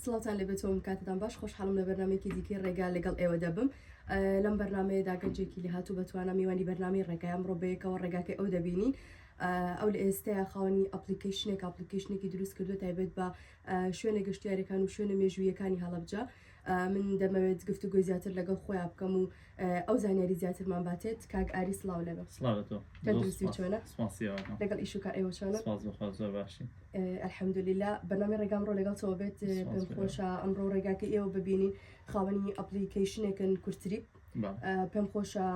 سڵاتان لەبێتەوە کاتتان باش خۆشحاڵم لە بەرنامەیەکی دیکەی ڕێگا لەگەڵ ئێوە دەبم لەم بەرنمەیەدا گەنجێکی لە هاتوو بەتوانە میوانی بەرنامی ڕێگای ئەمڕۆ بەیەکەوە ڕێگاکە ئەو دەبینین ئەو لە ئێستایا خاوەنی ئەپلیکیشنێکی دروست کردو تایبێت بە شوێنە گەشتیارەکان و شوێنە مێژوویەکانی هەڵەبجە من دەمەوێت گفتوگۆی زیاتر لەگەڵ خۆیان بکەم و ئەو زانیاری زیاترمان باتێت کاک ئاری سڵاو لەبێ تەندروستی چۆنە لەگەڵ ئیش و کار ئێوە چۆنە ئەلحەمدولیلا بەرنامەی ڕێگام ڕۆ لەگەڵ بێت پێم خۆشە ئەمڕۆ ڕێگاکە ئێوە ببینین خاوەنی ئەپلیکیشنێکن کورتری پێم خۆشە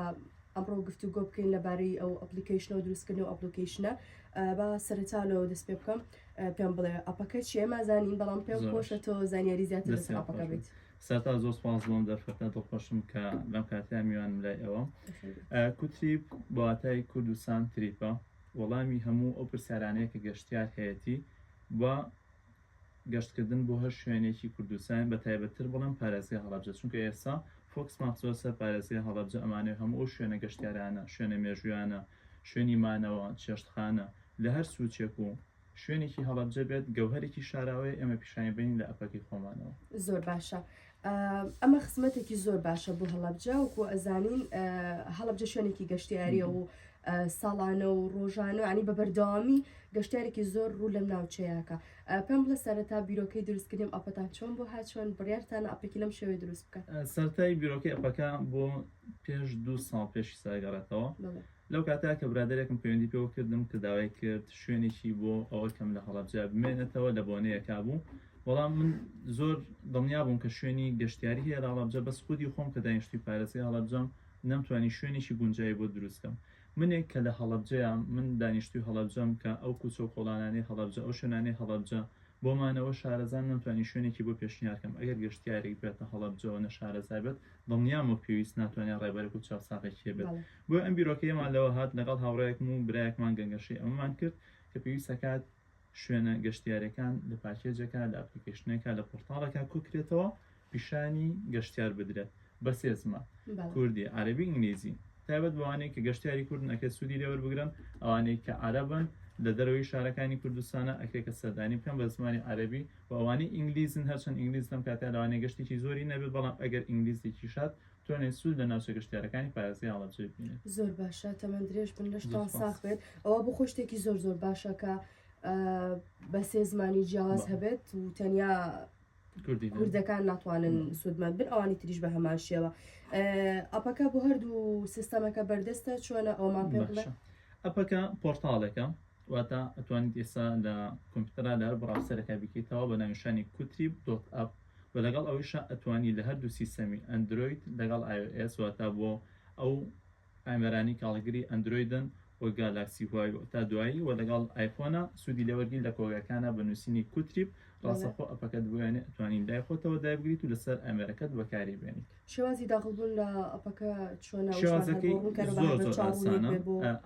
ئەمڕۆ گفتوگۆ بکەین لەبارەی ئەو ئەپلیکیشنەوە دروستکردن و ئەپلیکیشنە با سەرەتا لەوە دەست پێ بکەم پێم بڵێ ئەپەکە چیە مازانین بەڵام پێم خۆشە تۆ زانیاری زیاتر لەسەر ئەپەکە بێت سەرتا زۆر سپاس بۆم دەرفەتە دڵخۆشم کە لەم کاتیان میوانم لای ئەوە کوتریپ بۆ واتای کوردستان تریپە وەڵامی هەموو ئەو پرسیارانەیە کە گەشتیار هەیەی بە گەشتکردن بۆ هەر شوێنێکی کوردستان بە تایبەتتر بڵم پارێزگای هەڵەبجە چونکە ئێستا فۆکسمان زۆر سەر پارێزگای هەڵەبجە ئەمانەیە هەموو ئەو شوێنە گەشتیارانە شوێنە مێژوویانە شوێنی مانەوە چێشتخانە لە هەر سوچێک و شوێنێکی هەڵەبجە بێت گەوهرێکی شاراوی ئەمە پیشانی بین لە ئەپەکەی خۆمانەوە زۆر باشە ئەمە خزمەتێکی زۆر باشە بۆ هەڵەبجە وکو ئەزانین هەڵەبجە شوێنێکی گەشتیاریە و ساڵانە و ڕۆژانە ینی بە بەردەوامی گەشتارێکی زۆر ڕوو لەم ناوچەیەکە پێم بڵێ سەرەتا بیرۆکەی دروستکردیم ئەپەتان چۆن بۆ هاچۆن بڕیارتانە ئەپێکی لەم شێوەیە دروست بکە سەرەتای بیرۆکەی ئەپەکە بۆ پێش 2 ساڵ پێشی ساگەڕێتەوە لەو کاتا کە برادێکم پەیوەندی پێوە کردم کە داوای کرد شوێنێکی بۆ ئەوە کەم لە هەڵەبجە بمێنێتەوە لە بۆنەیەکا بوو بەڵام من زۆر دڵنیا بووم کە شوێنی گەشتیاری هەیە لە هەڵەبجە بەس خودی خۆم کە دانیشتوی پارێزگای هەڵەبجەم نەمتوانی شوێنێکی گونجایی بۆ دروستکەم منێک کە لە هەڵەبجەیە من دانیشتوی هەڵەبجەم کە ئەو کوچە و خۆڵانانەی هەڵەبجە ئەو شوێنانەی هەڵەبجە بۆمانەوە شارەزان نەمتوانی شوێنێکی بۆ پێشنیارکەم ئەگەر گەشتیارێک بێتە هەڵەبجەوە نە شارەزای بێت دڵنیام و پێویست ناتوانێت ڕێبەرێک و چاوساقێکی بێت بۆ ئەم بیرۆکەیەمان لەوە هات لەگەڵ هاوڕێیەکم و برایەکمان گەنگەشەی ئەمەمان کرد کە پێویست دەکات شوێنە گەشتیارەکان لە پاکێجەکە لە ئەپلیکیشنێکە لە پۆرتاڵەکە کوکرێتەوە پیشانی گەشتیار بدرێت بە سێ زمان کوردی عەرەبی ئینگلیزی تایبەت بەوانەیە کە گەشتیاری کوردن ئەکە سوودی لێوەربگرن ئەوانەی کە عەرەبن لە دەرەوەی شارەکانی کوردستانە ئەکرێکە سەردانی بکەن بە زمانی عەرەبی و ئەوانەی ئینگلیزن هەرچەند ئینگلیز لەم کاتە لەوانەیە گەشتێکی زۆری نەبێت بەڵام ئەگەر ئینگلیزێکی شات توانێت سوود لە ناوچە گەشتیارەکانی پارێزگای هەڵەبجە ببینێت زۆر باشە تەمەند درێژ بن لەشتان ساخ بێت ئەوە بۆ خۆ شتێکی زۆر زۆر باشە کە بە سێ زمانی جیاواز هەبێت و تەنیا کوردەکان ناتوانن سوودمەند بن ئەوانی تریش بە هەمان شێوە ئەپەکە بۆ هەردوو سیستەمەکە بەردەستە چۆنە ئەومان پێ بڵێ ئەپەکە پۆرتاڵێکە واتە ئەتوانیت ئێستا لە کۆمپیوتەرا لە هەر بڕاوسەرەکە بکەیتەوە بە ناویشانی کوتریب.app و لەگەڵ ئەویشە ئەتوانی لە هەردوو سیستەمی ئەندروید لەگەڵ iOS واتە بۆ ئەو ئامێرانی کاڵگری ئەندرویدن و گالاکسی هوای تا دوایی و لەگەڵ ئایفۆنە سوودی لەوەرگی لە کۆگەکانە بە نووسینی کوتریب ڕاستەخۆ ئەپەکەت بووێنێ ئەتوانین لای خۆتەوە دابگریت و لەسەر ئەمێرەکەت بەکاری بێنیت شێوازی داخڵبوون لە ئەپەکە چۆنە شێوازەکەی زۆر ئاسانە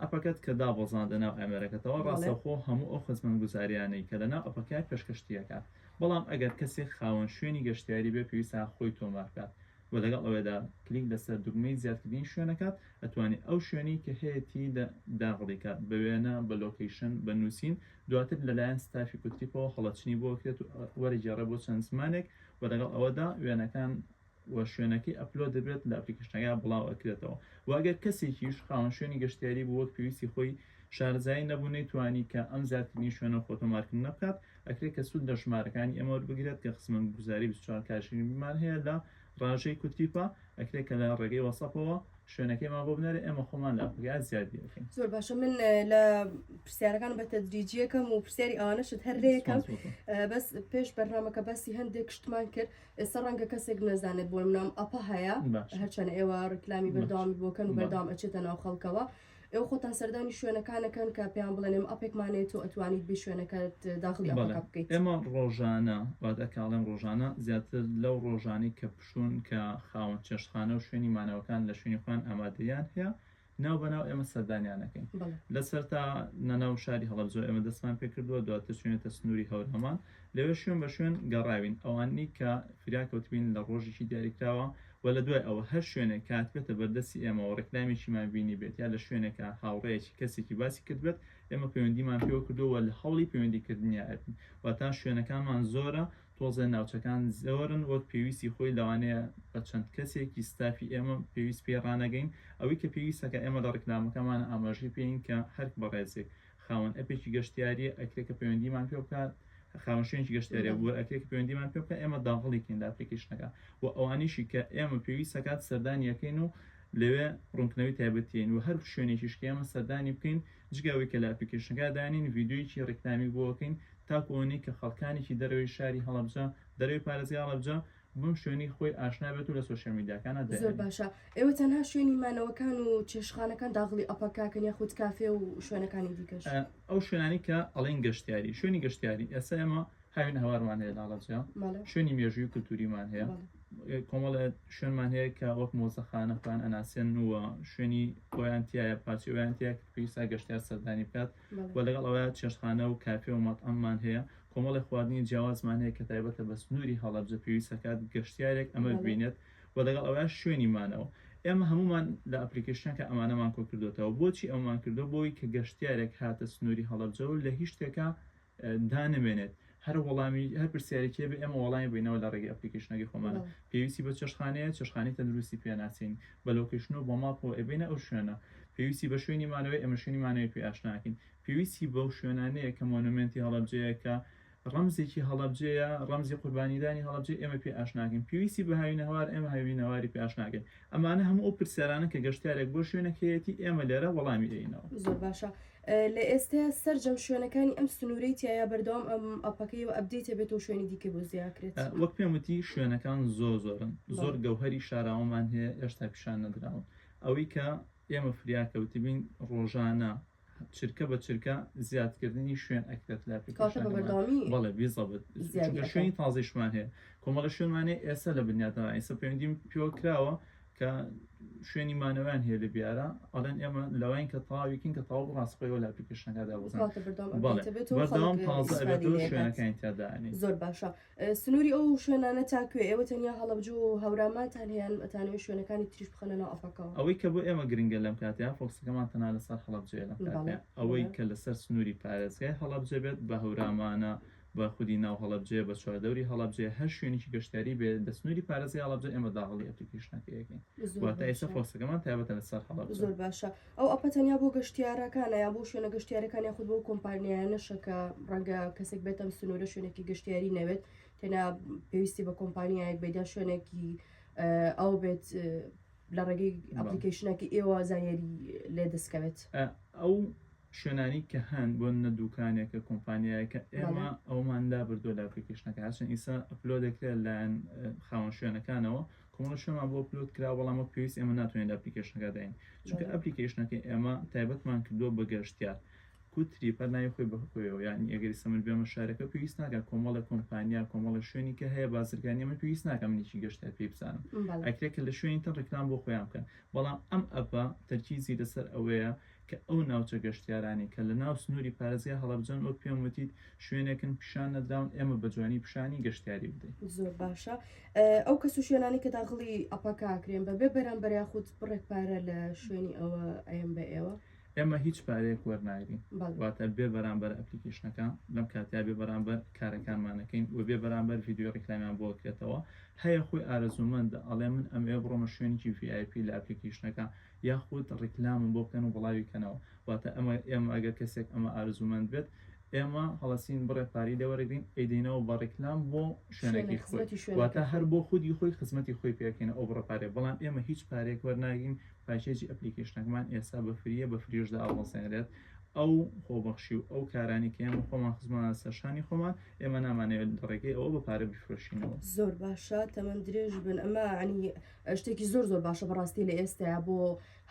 ئەپەکەت کە دابەزاندە ناو ئەمێرەکەتەوە ڕاستەخۆ هەموو ئەو خزمەت گوزاریانەی کە لەناو ئەپەکای پێشکەشتیەکات بەڵام ئەگەر کەسێک خاوەن شوێنی گەشتیاری بێ پێویستە خۆی تۆمارکات و لەگەڵ ئەوەدا کلیک لەسەر دوگمەی زیادکردنی شوێنەکات ئەتوانێت ئەو شوێنی کە هەیەی داغڵیکات بە وێنە بە لۆکیشن بە نووسین دواتر لەلایەن ستافی کوتریپەوە هەڵەچنی بۆ کرێت و وەرەگێڕە بۆ چەند زمانێک و لەگەڵ ئەوەدا وێنەکان و شوێنەکەی ئەپلۆد دەبێت لە ئەپلیکیشنەکە بڵاو ئەکرێتەوە واگەر کەسێکیش خاوەن شوێنی گەشتیاری بۆ وەک پێویستی خۆی شارەزایی نەبوو نەیتوانی کە ئەم زیادکردنی شوێنە خۆتۆمارکردن نەبکات ئەکرێت کە سوود لە ژمارەکانی ئەمە وەربگرێت کە خزمەت گوزاری 24 کاتژمێری بیمان هەیە لە ڕاژەی کوتریپە ئەکرێت کە لە ڕێگەی وەسەپەوە شوێنەکەیمان بۆ بنێرە ئێمە خۆمان لە ئەپلیکیشن زیادی دەکەین زۆر باشە من لە پرسیارەکان بە تەدریجیەکەم و پرسیاری ئەوانەشت هەرێکم بەس پێش بەرنامەکە باسی هەندێک شتمان کرد ئێستا ڕەنگە کەسێک نەزانێت بۆ منام ئەپە هەیە هەرچەند ئێوە ڕکلامی بەردەوامی بۆکەن و بەردەوام ئەچێتە ناو خەڵکەوە ئێوە خۆتان سەردانی شوێنەکانەکەن کە پێیان بڵێنێم ئەپێکمانێت و ئەتوانیت بێ شوێنەکەت داخلی ئەپەکە بکەیت ئێمە ڕۆژانە واتە کاڵێم ڕۆژانە زیاتر لەو ڕۆژانی کە پشوون کە خاوەن چێشتخانە و شوێنی مانەوەکان لە شوێنی خۆیان ئامادەیان هەیە ناو بەناو ئێمە سەردانیانەکەین لەسەر تا نەناو شاری هەڵەبجە ئێمە دەستمان پێ کردووە دواتر شوێنێتە سنووری هەورهەمان لەوێ شوێن بە شوێن گەڕاوین ئەوانەی کە فراکەوتبین لە ڕۆژێکی دیاریکراوە و لە دوای ئەوە هەر شوێنێک کات بێتە بەردەستی ئێمە و ڕێکلامێکیمان بینی بێت یا لە شوێنێکە هاوڕێیەکی کەسێکی باسی کرد بێت ئێمە پەیوەندیمان پێوە کردووە لە هەوڵی پەیوەندیکردنیا ئەبین واتە شوێنەکانمان زۆرە تۆزە ناوچەکان زۆرن وەک پێویستی خۆی لەوانەیە بە چەند کەسێکی ستافی ئێمە پێویست پێ ڕانەگەین ئەوەی کە پێویستەکە ئێمە لە ڕێکلامەکەمانە ئاماژەی پێین کە هەر بەڕێزێک خاوەن ئەپێکی گەشتیاری ئەکرێکە پەیوەندیمان پێ بکات خاوەن شوێنی گەشتیاریە بۆ ئەکرێک پەیوەندیمان پێ بکە ئێمە داڵغڵێکین لە ئەپلیکیشنەکە و ئەوانیشی کە ئێمە پێویستەکات سەردانیەکەین و لەوێ ڕوونکردنەوەی تایبەتین و هەر شوێنێکیش کە ئێمە سەردانی بکەین جگاوی کە لە ئەپلیکیشنەکە دانین ڤیدیۆیەکی ڕێکلامی بۆکەین تاکۆنی کە خەڵکانێکی دەرەوەی شاری هەڵەبجە دەرەوەی پارێزی هەڵەبجە بم شوێنی خۆی ئاشنا بێت و لە سۆشیال میدیاکانە زۆر باشە ئێوە تەنها شوێنی مانەوەکان و چێشخانەکان داغڵی ئەپەکاکەن یاخود کافێ و شوێنەکانی دیکەش ئەو شوێنانی کە ئەڵین گەشتیاری شوێنی گەشتیاری ئێستا ئێمە هاوین هەوارمان هەیە لاڵەبجە شوێنی مێژووی و کلتوریمان هەیە کۆمەڵە شوێنمان هەیە کە وەک مۆزەخانەکان ئەناسێن وە شوێنی خۆیانتیایە پاچیویانتیە پێویستە گەشتیار سەردانی بکات و لەگەڵ ئەوە چێشتخانە و کافێ و مەطعەممان هەیە کۆمەڵی خواردنی جیاوازمان هەیە کە تایبەتە بە سنووری هەڵەبجە پێویستەکات گەشتیارێک ئەمە ببینێت و لەگەڵ ئەوە شوێنیمانەوە ئێمە هەمومان لە ئەپلیکیشنەکە ئەمانەمان کۆ کردوتەوە بۆچی ئەومان کردو بۆی کە گەشتیارێک هاتە سنووری هەڵەبجە و لە هیچ شتێکە دانەمێنێت هەر وەڵامی هەر پرسیارێکی بێ ئێمە وەڵامی بینەوە لە ڕێگەی ئەپلیکیشنەکەی خۆمانە پێویستی بە چێشخانەیە چێشخانەی تەندروستی پێناسین بە لۆکیشن و بۆ ماپەوە ئەبینە ئەو شوێنە پێویستی بە شوێنی مانەوەی ئەمە شوێنی مانەوەی پێ ئاشناکەین پێویستی بەو شوێنانەیە کە مۆنومنتی هەڵەبجەیە کە ڕەمزێکی هەڵەبجەیە ڕەمزی قوربانیدانی هەڵەبجێ ئێمە پێ ئاشناکەین پێویستی بە هاوینە هەوار ئێمە هاوینە هەواری پێ ئاشناکەین ئەمانە هەموو ئەو پرسیارانە کە گەشتیارێک بۆ شوێنەکەیەتی ئێمە لێرە وەڵامی دەینەوە زۆر باشە لە ئێستا سەرجەم شوێنەکانی ئەم سنوورەی تایە بەردەوام ئەم ئەپەکەی و ئەبدێتە بێت و شوێنی دیکە بۆ زیاکرێت وەک پێم وتی شوێنەکان زۆرن زۆر گەوهەری شاراوەمان هەیە ئێشتا پیشان نەدراون ئەوەی کە ئێمە فریاکەوتی بین ڕۆژانە چرکە بە چرکە زیادکردنی شوێن ئەکرێت لە بەڵێ بیزەبێت شوێنی تازیشمان هەیە کۆمەڵە شوێنمانێ ئێستا لە بنیاتەوە ئێستا پەیوەندیم پێوە کراوە کە شوێنی مانەوەیان هەیە لە بیارە ئەڵێن ئێمە لەوەین کە تاویکین کە تاو ڕاستخۆیەوە لە ئەپلیکیشنەکەدا بەردەوام تازە ئەبێت و شوێنەکانی تیادانی زۆر باشە سنووری ئەو شوێنانە تاکوێ ئێوە تەنیا هەڵەبجە و هەورامانتان هەیەن ئەتانەوەی شوێنەکانی تریش بخەنەوە ئەفەکەەوە ئەوەی کە بۆ ئێمە گرنگە لەم کاتیا فۆکسەکەمان تەنها لەسەر هەڵەبجەیە لەم کاتیا ئەوەی کە لەسەر سنووری پارێزگای هەڵەبجە بێت بە هەورامانە بە خودی ناو هەڵەبجێ بە چواردەوری هەڵەبجێ هەر شوێنێکی گەشتیاری بێ دە سنووری پارێزگای هەڵەبجە ئێمە داغڵی ئەپلیکیشنەکەیەکەین واتە ئێستا فۆکسەکەمان تایبەتە لەسەر هەڵەبجە زۆر باشە ئەو ئەپە تەنیا بۆ گەشتیارەکانە یا بۆ شوێنە گەشتیارەکان یاخود بۆ کۆمپانیایانەشە کە ڕەنگە کەسێک بێتە سنوورە شوێنێکی گەشتیاری نەوێت تێنا پێویستی بە کۆمپانیایەک بێدا شوێنێکی ئەو بێت لە ڕێگەی ئەپلیکیشنێکی ئێوە زانیاری لێ دەستکەوێت ئەو شوێنانی کە هەن بۆ نە دوکانێکە کۆمپانیایەکە ئێمە ئەوماندا بردو لە ئەپلیکیشنەکە هاچن ئیسا ئەپلۆدێکرێت لایەن خاوەن شوێنەکانەوە کۆمەڵ شوێنمان بۆ ئەپلۆد کرا بەڵامە پێویست ئێمە ناتوانین لە ئەپلیکیشنەکە داین چونکە ئەپلیکیشنەکە ئێمە تایبەتمان کردووە بە گەشتیار کوتری پەر ناوی خۆی بەخۆیەوە یانی ئەگەری سەمر بێمە شارەکە پێویست ناکە کۆمەڵە کۆمپانیا کۆمەڵە شوێنی کە هەیە بازرگانی ئەمە پێویست ناکە منیشی گەشتیار پێی بزانم ئەکرێت کە لە شوێنی تر ڕێکلام بۆ خۆیان بکەن بەڵام ئەم ئەپە تەرکیزی لەسەر ئەوەیە کە ئەو ناوچە گەشتیارانی کە لە ناو سنووری پارێزگای هەڵەبجەن وەک پێم وتیت شوێنێکن پیشان نەدراون ئێمە بە جوانی پیشانی گەشتیاری بدەین زۆر باشە ئەو کەس و شوێنانی کە داغڵی ئەپەکاکرێن بەبێ بەرامبەر یاخود بڕێک پارە لە شوێنی ئەوە ئەم بە ئێوە ئێمە هیچ پارەیەک وەرناگرین واتە بێ بەرامبەر ئەپلیکیشنەکە لەم کاتیا بێ بەرامبەر کارەکانمانەکەین و بێ بەرامبەر ڤیدیۆ ڕێکلامیان بۆ بکرێتەوە هەیە خۆی ئارەزومەندە ئەڵێ من ئەمێ بڕۆمە شوێنێکی VIP لە ئەپلیکیشنەکە یاخود ڕێکلامم بۆ بکەن و بڵاویکەنەوە واتە ئێمە ئەگەر کەسێک ئەمە ئارەزومەند بێت ئێمە هەڵەسین بڕێ پاری لەوەرەگرین ئەیدینەوە بە ڕێکلام بۆ شوێنێکی خۆی واتە هەر بۆ خودی خۆی خزمەتی خۆی پێکەینە ئەو بڕە پارێ بەڵام ئێمە هیچ پارێک وەرناگرین پاشێکی ئەپلیکیشنەکەمان ئێستا بە فریە بە فریۆشدا ئاڵسێنرێت ئەو خۆبەخشی و ئەو کارانی کە ئێمە خۆمان خزمانە سەرشانی خۆمان ئێمە نامانەوێت ڕێگەی ئەوە بە پارە بفرۆشینەوە زۆر باشە تەمەند درێژ بن ئەمە عنی شتێکی زۆر باشە بەڕاستی لە ئێستایا بۆ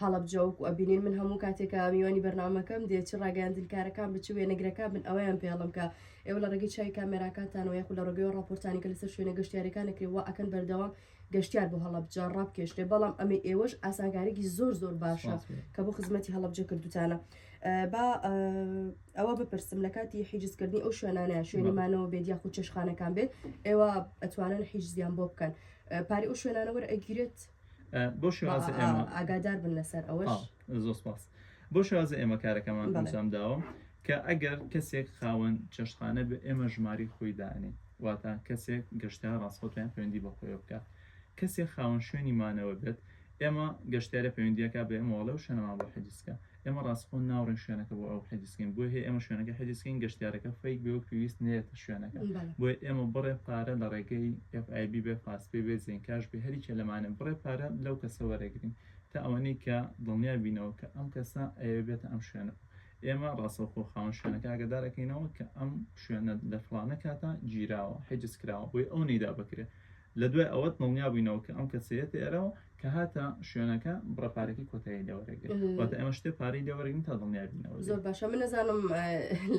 هەڵەبجەوک و ئەبینین من هەموو کاتێکە میوانی بەرنامەکەم دێت چ ڕاگەاندلکارەکان بچ وێنەگرەکان بن ئەوەیان پێڵم کە ئێوە لە ڕێگەی چای کامێراکانتانەوە یاخود لە ڕێگەی ڕاپۆرتانی کە لەسەر شوێنە گەشتیارەکانەکرێەوە ئەکەن بەردەوام گەشتیار بۆ هەڵەبجە ڕابکێشتێ بەڵام ئەمە ئێوەش ئاسانکارێکی زۆر باشە کە بۆ خزمەتی هەڵەبجە کردوتانە با ئەوە بپرسم لە کاتی حیجزکردنی ئەو شوێنانەیە شوێنیمانەوە بێت یاخود چێشخانەکان بێت ئێوە ئەتوانن حیجزیان بۆ بکەن پاری ئەو شوێنانە وەرە ئەگیرێت بۆ شێوازە ئێمە ئاگادار بن لەسەر ئەوەش زۆر سپاس بۆ شێوازە ئێمە کارەکەمان ئەنجام داوە کە ئەگەر کەسێک خاوەن چێشتخانە بە ئێمە ژماری خۆی دانێ واتە کەسێک گەشتیار ڕاستخۆتیان پەیوەندی بەخۆی بکات کەسێک خاوەن شوێنی مانەوە بێت ئێمە گەشتیارە پەیوەندیەکە بە ئێمەوەڵە و شوێنەمان بۆ حەجزکە ئێمە ڕاستخۆن ناوڕێن شوێنەکە بۆ ئەو حەجزکەین بۆ هەیە ئێمە شوێنەکە حەجزکەین گەشتیارەکە فەیک بێ و پێویست نێتە شوێنەکە بۆی ئێمە بڕێ پارە لە ڕێگەی FIB بێ فاسپێ بێ زێنکاش بێ هەریکە لەمانە بڕێ پارە لەو کەسە وەرەگرین تا ئەوەنەی کە دڵنیا بینەوە کە ئەم کەسە ئەوێ بێتە ئەم شوێنە ئێمە ڕاستەوخۆ خاوەن شوێنەکە ئاگادارەکەینەوە کە ئەم شوێنە لە فڵانە کاتە گیراوە حەجز کراوە بۆی ئەو نەیدا بکرێت لە دوای ئەوەت دڵنیا بووینەوە کە ئەم کەسەیەت ئێرەوە کە هاتە شوێنەکە بڕەپارێکی کۆتایی لێوەرەگرێت واتە ئەمە شتێ پارەی لێوەرەگرین تا دڵنیا بینەوە زۆر باشە من نەزانم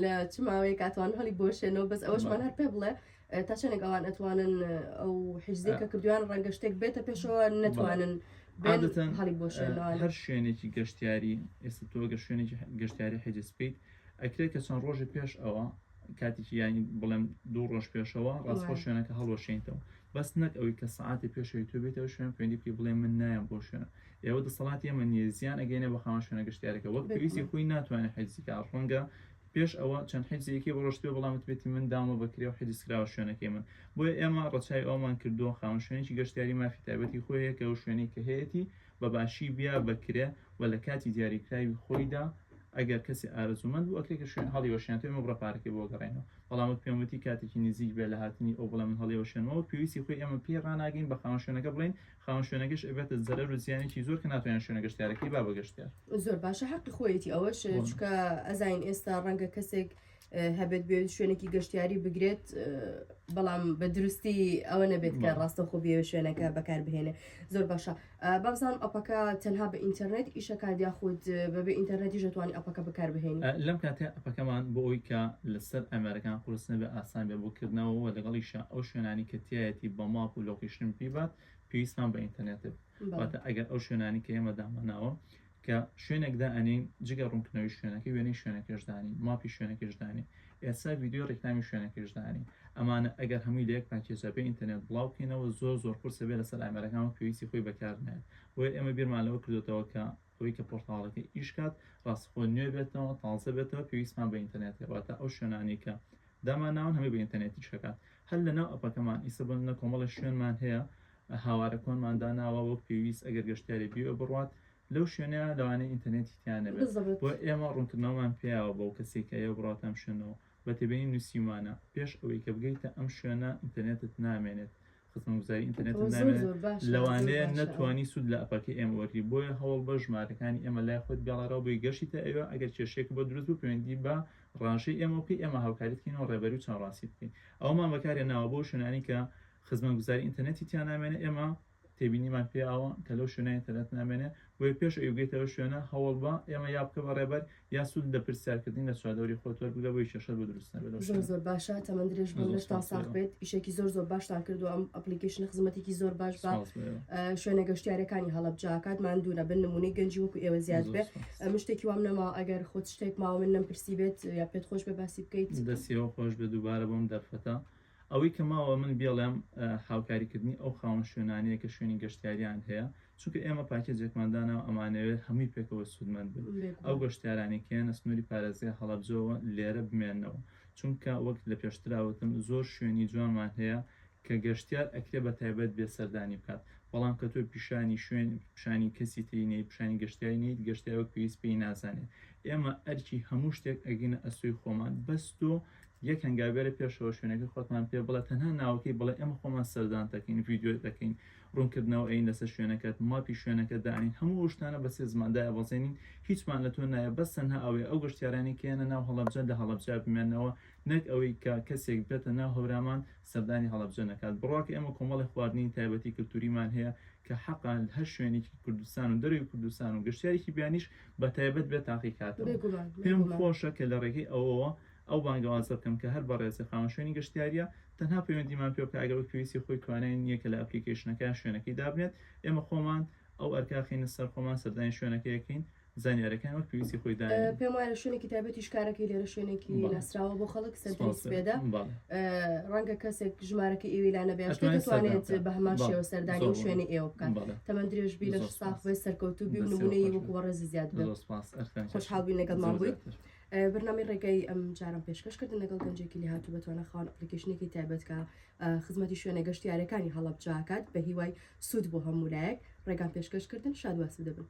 لە چ ماوەیە کاتوان هەڵی بۆشێنەوە بەس ئەوەشمان هەر پێ بڵێ تا چەندێک ئەوان ئەتوانن ئەو حیجزەی کە کردویان ڕەنگە شتێک بێتە پێشەوە نەتوانن هەڵی بۆشێنەوە هەر شوێنێکی گەشتیاری ئێستا تۆگە شوێنێکی گەشتیاری حەجز بکەیت ئەکرێت کە چەند ڕۆژی پێش ئەوە کاتێکی یانی بڵێم 2 ڕۆژ پێشەوە ڕاستخۆ شوێنەکە هەڵوەشێنیتەوە بەس نەک ئەوەی کە سەعاتی پێشەوەی تۆ بێتەوە شوێن پەیوەندی پێ بڵێ من نایەم بۆ شوێنە ئێوە دەسەڵاتی ئێمە نییە زیان ئەگەینە بە خاوەن شوێنە گەشتیارەکە وەک پێویستی خۆی ناتوانێت حەجزیکە ڕەنگە پێش ئەوە چەند حەجزێکی بڕۆشتوێ بەڵامت بێتی من دامە بەکرێ و حەجزکراوە شوێنەکەی من بۆیە ئێمە ڕەچای ئەومان کردووە خاوەن شوێنێکی گەشتیاری مافی تایبەتی خۆیە کە ئەو شوێنی کە هەیەی بە باشی بیا بکرێ و لە کاتی دیاریکراوی خۆیدا ئەگەر کەسی ئارزومەند بوو ئەکرێت کە شوێن هەڵی وەشیانەوە ئێمە بڕەپارەکەی بۆ گەڕێنەوە بەڵامت پێوەتی کاتێکی نزیک بێ لە هاتنی ئەو بڵێ من هەڵی وەشێنەوە پێویستی خۆی ئێمە پێ ڕناگەین بە خاوەن شوێنەکە بڵین خاوەن شوێنەکەش ئەبێتە زەرەر و زیانێکی زۆر کە ناتوانێت شوێنە گەشتیارەکەی با بەگەشتیار زۆر باشە حەقی خۆیەتی ئەوەش چکە ئەزاین ئێستا ڕەنگە کەسێک هەبێت بێ شوێنێکی گەشتیاری بگرێت بەڵام بە دروستی ئەوە نەبێت کە ڕاستە خۆ بێ شوێنەکە بەکار بهێنێ زۆر باشە بابزانم ئەپەکە تەنها بە ئینتەرنێت ئیشەکان یاخود بەبێ ئینتەرنێتی ژەتوانی ئەپەکە بەکار بهێنی لەم کاتێ ئەپەکەمان بۆ ئەوی کە لەسەر ئەمریکان قورسنە بە ئاسان بێ بۆکردنەوە و لەگەڵیشە ئەو شوێنانی کە تایەتی بە ماپ و لۆکیشن پیبات پێویستمان بە ئینتەرنێت واتە ئەگەر ئەو شوێنانی کە ئێمە داماناوە کە شوێنێکدا ئەنین جگە ڕوونکردنەوەی شوێنەکە وێنەی شوێنەکەشدانی ماپی شوێنەکەشدانی ئێستا ڤیدیۆ ڕێکلامی شوێنەکەشدانی ئەمانە ئەگەر هەمووی لە یەک پاکێجە بە ئینتەرنێت بڵاوکەینەوە زۆر قورسە بێ لەسەر ئەمریکان و پێویستی خۆی بەکارنێت بۆیە ئێمە بیرمان لەوە کردوتەوە کە ئەوەی کە پۆرتاڵەکە ئیشکات ڕاستخۆ نوێ بێتەوە تازە بێتەوە پێویستمان بە ئینتەرنێت واتە ئەو شوێنانی کە داماناون هەمووی بە ئینتەرنێتی شکات هەر لەناو ئەپەکەمان ئیسە بنە کۆمەڵە شوێنمان هەیە هاوارە کۆنمانداناوە وەک پێویست ئەگەر گەشتیاری بیوە بڕوات لەو شوێنەیە لەوانەیە ئینتەرنێتی تیان نەبێت بۆ ئێمە ڕوونکردنەوەمان پێیاوە بەو کەسێک کە ئەوە بڕات ئەم شوێنەوە بە تێبینی نووسیمانە پێش ئەوەی کە بگەیتە ئەم شوێنە ئینتەرنێتت نامێنێت خزمەتگوزاری ئینتەرنێت نامێنێت لەوانەیە نەتوانی سوود لە ئەپەکەی ئێمە وەرگری بۆیە هەوڵ بە ژمارەکانی ئێمە لای خۆت گەڵارەوە بۆی گەشتیتە ئەوە ئەگەر کێشێک بۆ دروست بوو پەیوەندی بە ڕاشەی ئێمە بکەی ئێمە هاوکاریت بکەینەوە ڕێبەری و چاوەڕاستی بکەین ئەومان بەکارهێناوە بۆ شوێنانی کە خزمەتگوزاری ئینتەرنێتی تیان نامێنێت ئێمە تێبینیمان پێیاوە کە لەو شوێنە ئینتەرنێت نامێنێ بۆیە پێش ئەوگەیتەوە شوێنە هەوڵ بە ئێمە یا بکە بە ڕێبەر یا سوود لە پرسیارکردنی لە چوادەوری خۆت وەربگە بۆی کێشە بۆ دروست نەبێت زۆر باشە تەمەند درێژ بۆ لەشتان ساغ بێت ئیشێکی زۆر باشتان کردو ئەم ئەپلیکیشنە خزمەتێکی زۆر باش بە شوێنە گەشتیارەکانی هەڵەبجاکات ماندوونە بن نمونەی گەنجی وەکو ئێوە زیاد بێ شتێکی وام نەما ئەگەر خۆت شتێک ماوە من نەمپرسی بێت یا پێت خۆش بێ باسی بکەیت دەستیەوە خۆش بێ دووبارە بۆم دەرفەتە ئەوەی کە ماوە من بێڵێم هاوکاریکردنی ئەو خاوەن شوێنانەیە کە شوێنی گەشتیاریان هەیە چونکە ئێمە پاکێجێکماندانەوە ئەمانەوێت هەمووی پێکەوە سوودمەند بن ئەو گەشتیارانی کێنە سنووری پارێزگای هەڵەبجەوە لێرە بمێنەوە چونکە وەک لە پێشتراوتم زۆر شوێنی جوانمان هەیە کە گەشتیار ئەکرێ بە تایبەت بێ سەردانی بکات بەڵام کە تۆ پیشانی شوێن پیشانی کەسی ترینەی پیشانی گەشتیاری نیت گەشتیارەوە پێویست پێی نازانێت ئێمە ئەرکی هەموو شتێک ئەگەینە ئەسوی خۆمان بەس تۆ یەک هەنگاوێرە پێشەوە شوێنەکە خۆتمان پێ بڵێ تەنها ناوەکەی بڵێ ئێمە خۆمان سەردان دەکەین ڤیدیۆ دەکەین ڕوونکردنەوە ئەین لەسەر شوێنەکەت ماپی شوێنەکە داین هەموو شتانە بە سێ زماندایە بەزێنین هیچمان لە تۆ نایە بەس تەنها ئەوەی ئەو گەشتیارانی کێنە ناو هەڵەبجە لە هەڵەبجە بمێنەوە نەک ئەوەی کە کەسێک بێتە ناو هەورامان سەردانی هەڵەبجە نەکات بڕواکە ئێمە کۆمەڵی خواردنی تایبەتی کلتوریمان هەیە کە حەقان هەر شوێنێکی کوردستان و دەروی کوردستان و گەشتیارێکی بیانیش بە تایبەت بێت تاقیکاتەوە پێم خۆشە کە لە ڕێگەی ئەوەوە ئەو بانگەوازە بکەم کە هەر بەڕێزی خاوەن شوێنی گەشتیاریە تەنها پەیوەندیمان پێ بکە ئەگەر پێویستی خۆی توانای نییە کە لە ئەپلیکیشنەکە شوێنەکەی دابنێت ئێمە خۆمان ئەو ئەرکاخینە سەر خۆمان سەردانی شوێنەکەیەکەین زانیارەکان وەک پێویستی خۆی داین پێم وایە شوێنێکی تایبەتی شکارەکەی لێرە شوێنێکی ناسراوە بۆ خەڵک سەردەست پێدا ڕەنگە کەسێک ژمارەکە ئێوی لا نەبێت دەتوانێت بە هەمان شێوە سەردانی و شوێنی ئێوە بکات تەمەند درێژ بی لە ساخ بێ سەرکەوتوو بی و نمونەی وەکو وەڕێزی زیاد بێت خۆشحاڵ بووین لەگەڵمان بوویت بەرنامەی ڕێگەی ئەم جاران پێشکەشکردن لەگەڵ گەنجێکی لی هاتوو بەتوانە خاوەن ئەپلیکیشنێکی تایبەت کە خزمەتی شوێنە گەشتیارەکانی هەڵەبجاکات بە هیوای سوود بۆ هەمولایەک ڕێگان پێشکەشکردن شاد واس بدەبن.